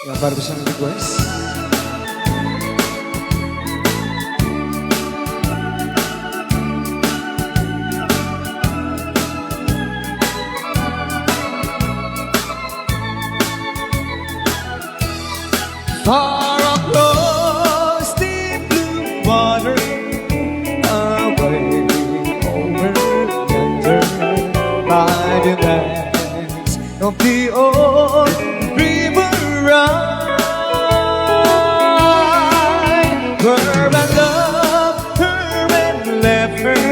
Yang barusan request. Far across the blue water, away over yonder, by the banks of the old river run, where I loved her and left her,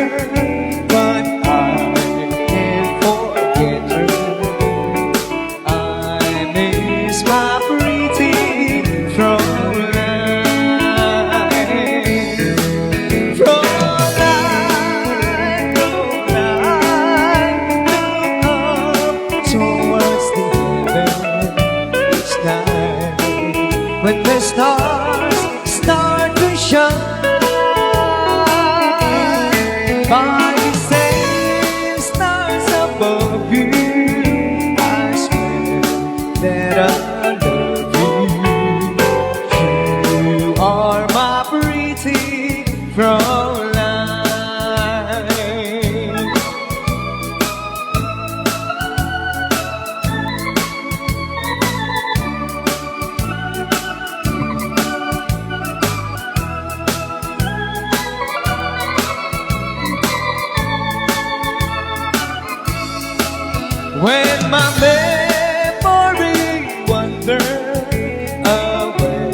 but I can't forget her. I miss my pretty when the stars start to shine by the same stars above you, I swear that I love you. You are my pretty Fräulein. When my memory wanders away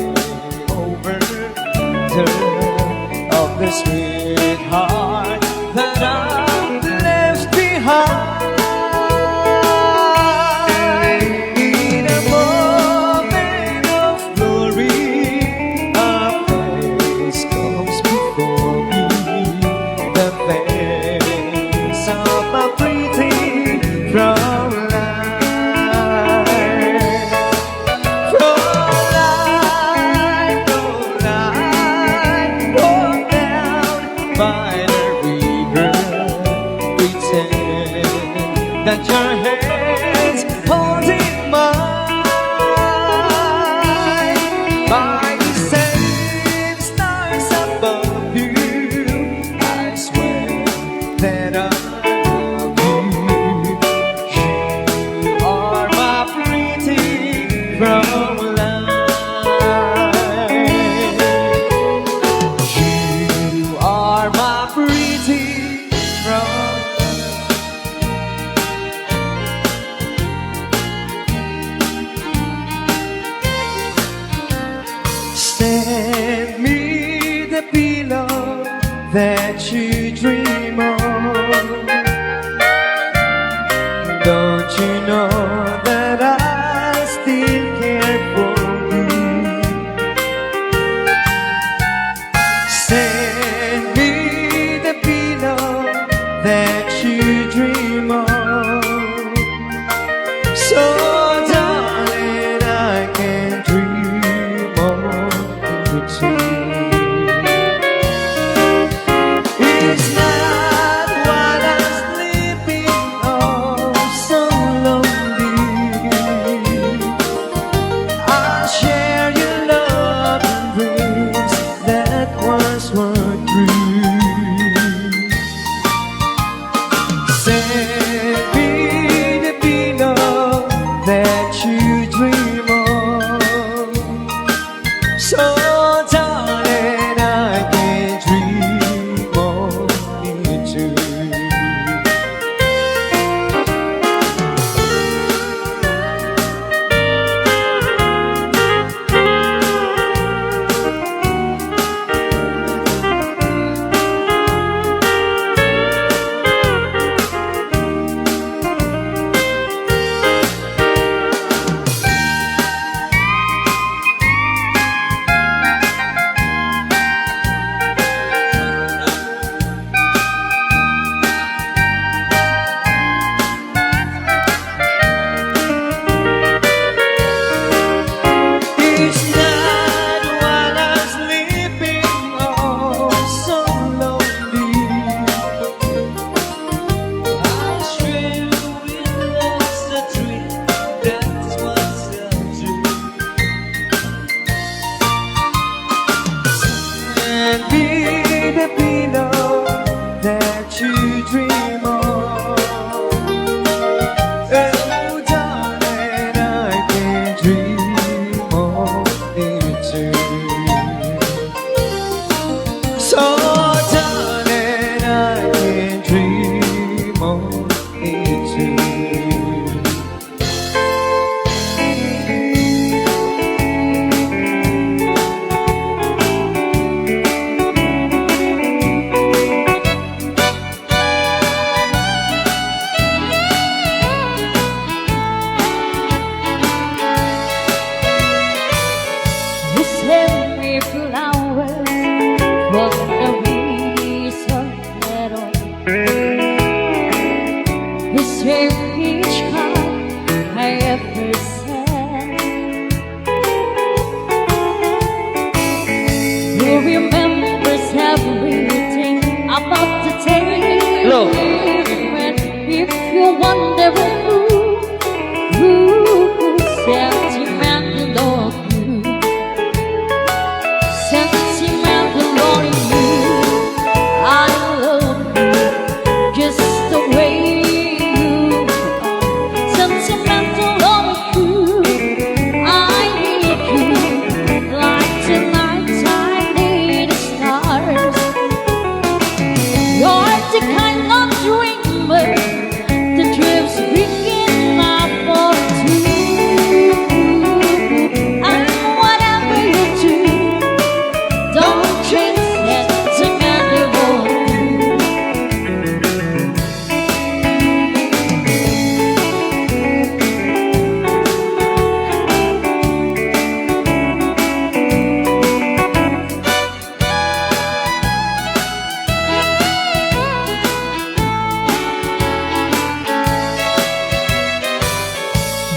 over the of the sweetheart that I left behind, in a moment of glory, a face comes before me, the face of my pretty that your hands holding mine by the same stars above you, I swear that I love you. You are my pretty Fräulein. You are my pretty Fräulein. Send me the pillow that you dream of. Don't you know that I still care for you? Send me the pillow that you dream of. So darling, I can dream of you too. It's not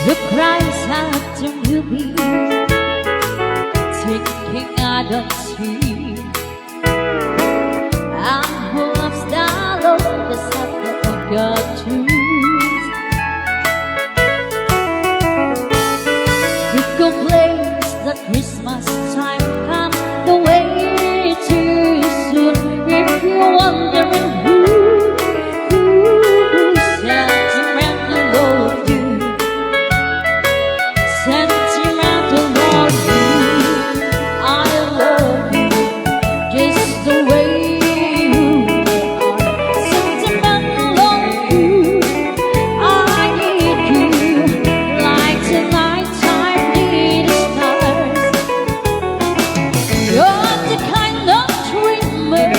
The cries out to movie, thinking I don't see. I'm full of style of the sucker of your truth. You complains that Christmas time come the way too soon. If you're wondering who's sentimental of you, sentimental of you, I love you just the way you are. Sentimental of you, I need you like the nighttime need the stars. You're the kind of dreamer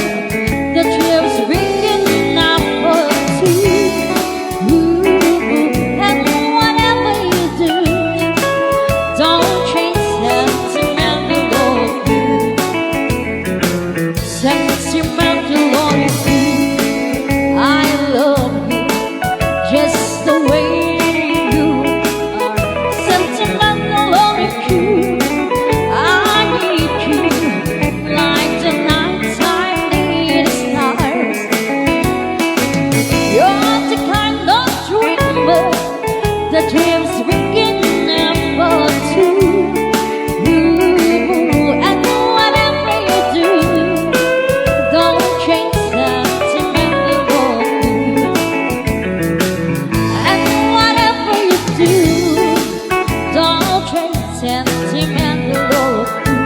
that lives waking up for two. And whatever you do, don't change sentimental of you. Sentimental of you, I love you just the way you are. Sentimental of you, I need you like the nighttime need the stars. You're the kind of dreamer that dreams waking up for two. And whatever you do, don't change sentimental of you. And whatever you do, don't change sentimental of you.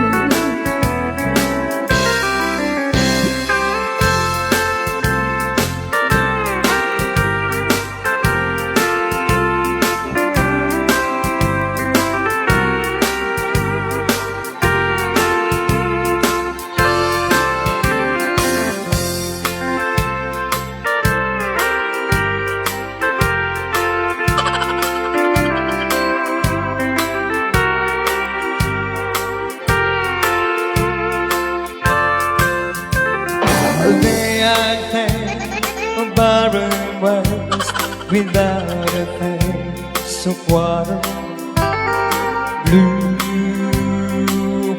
They are there, barren waste without a face of water, blue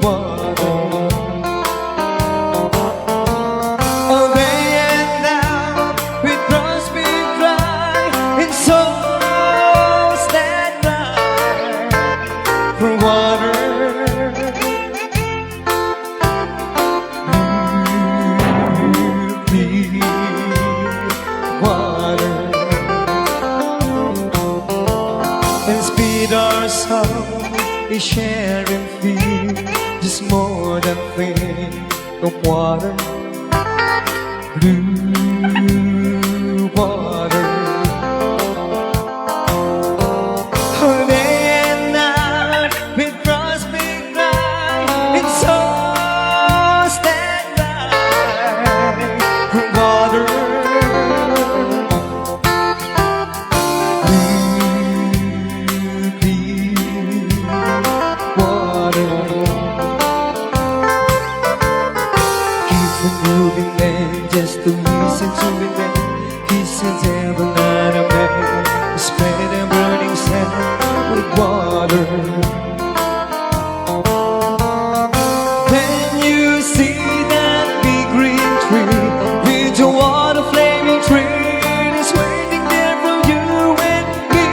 water. Oh, they end up with rose being dry in souls that cry for water. Water and speed our soul is sharing feel just more than think of water, blue water. Oh, they end out with rose big light in souls that die for water. Moving man just to listen to it then. This is ever not a man. Spread a burning sand with water. Then you see that big green tree with the water flaming tree is waiting there for you and me.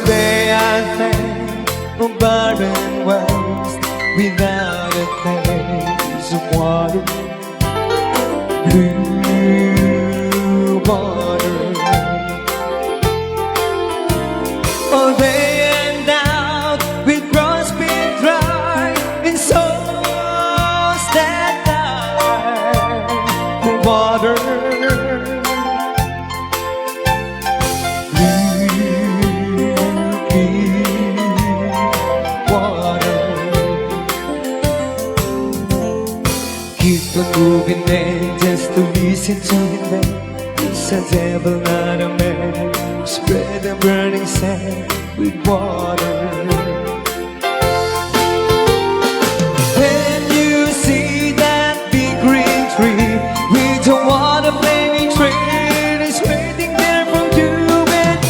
They are there, barren waste without a trace of water, blue water. Oh, they end out with rose being dry in souls that die for water. Water. Keep on moving and just to listen to him then. He's a devil, not a man. Spread the burning sand with water. When you see that big green tree with the water flaming train is waiting there for you and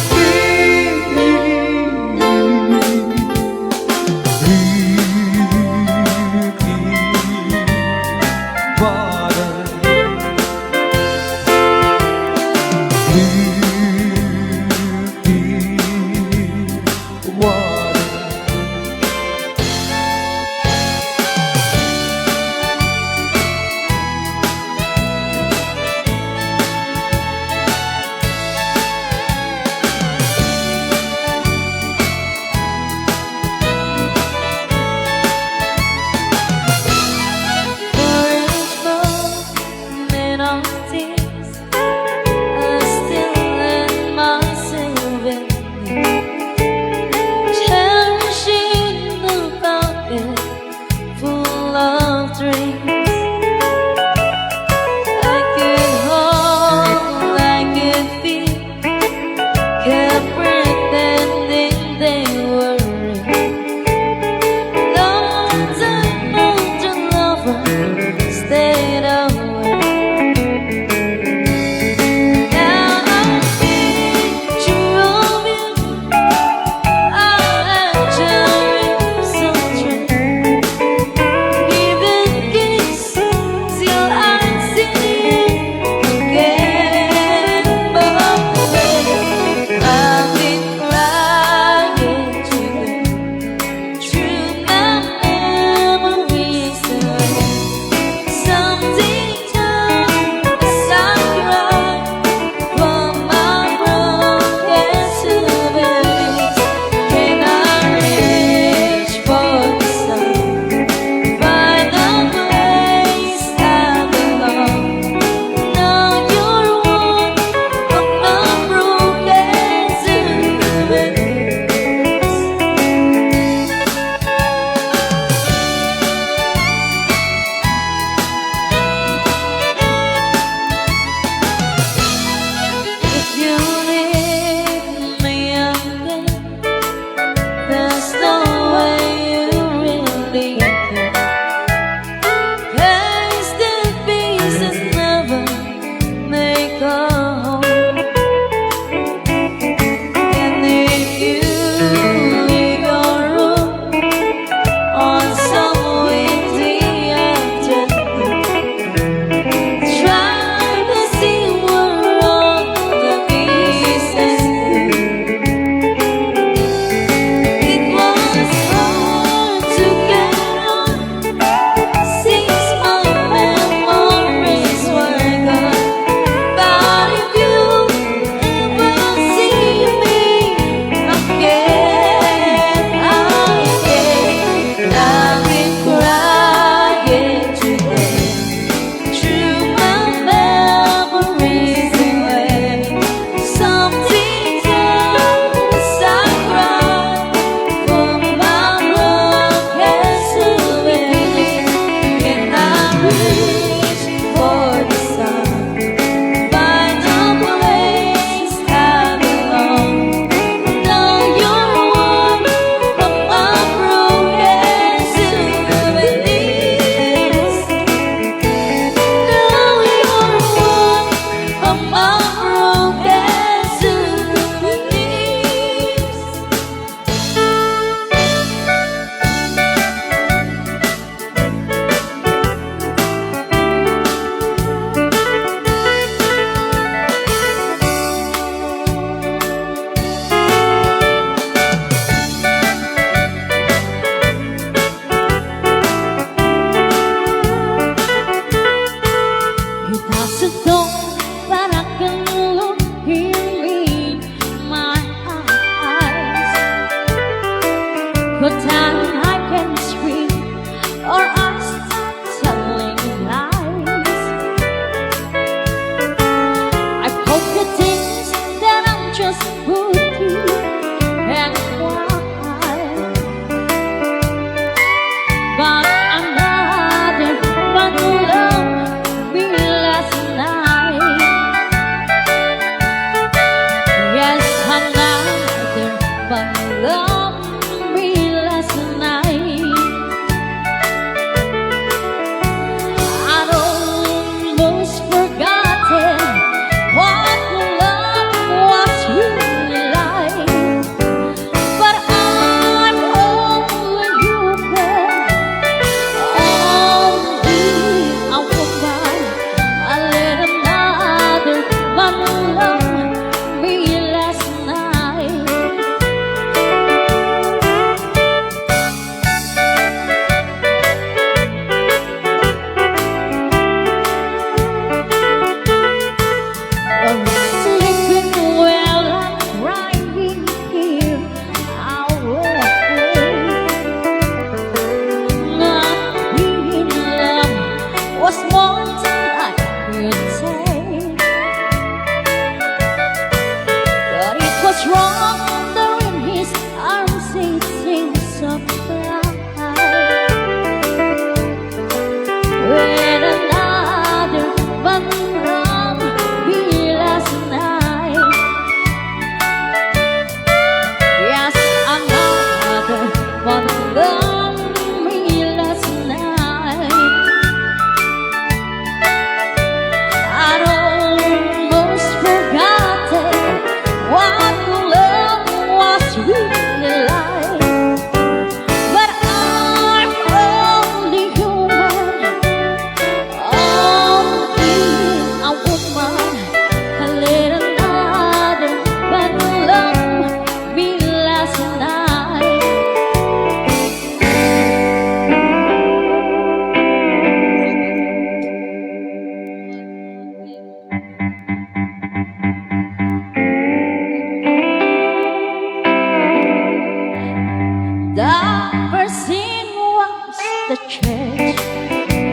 the church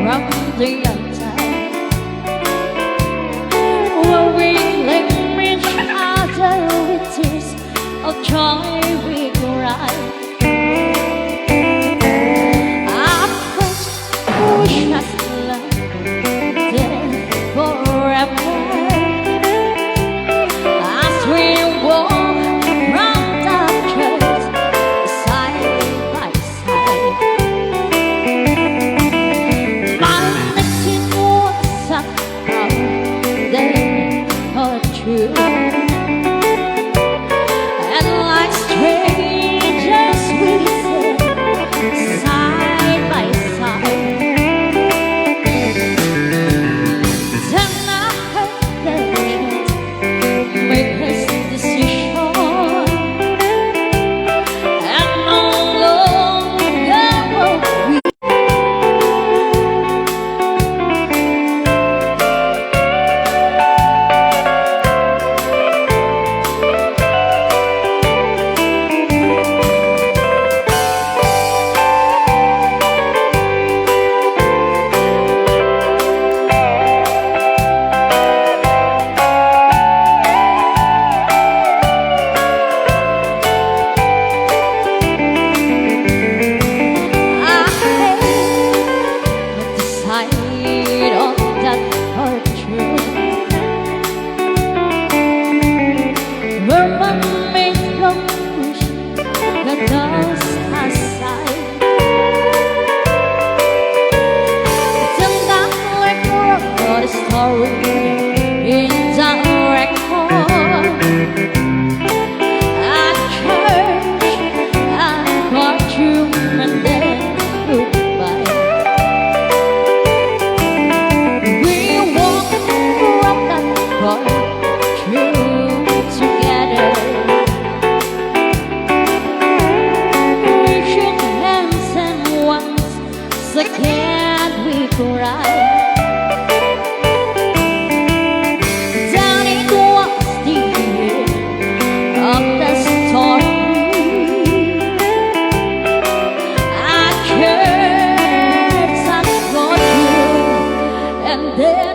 from the outside, where we claim each other with tears of joy we cry. Our first wish us love, death forever. As we walk from the church side by side, my mixing was up how they are true. And like strangers we sit side by side. Then I heard the church make his decision, and no longer will we. In the record at church, I got you and then goodbye. We walked from that car through together. We shook hands and once again we cried. Then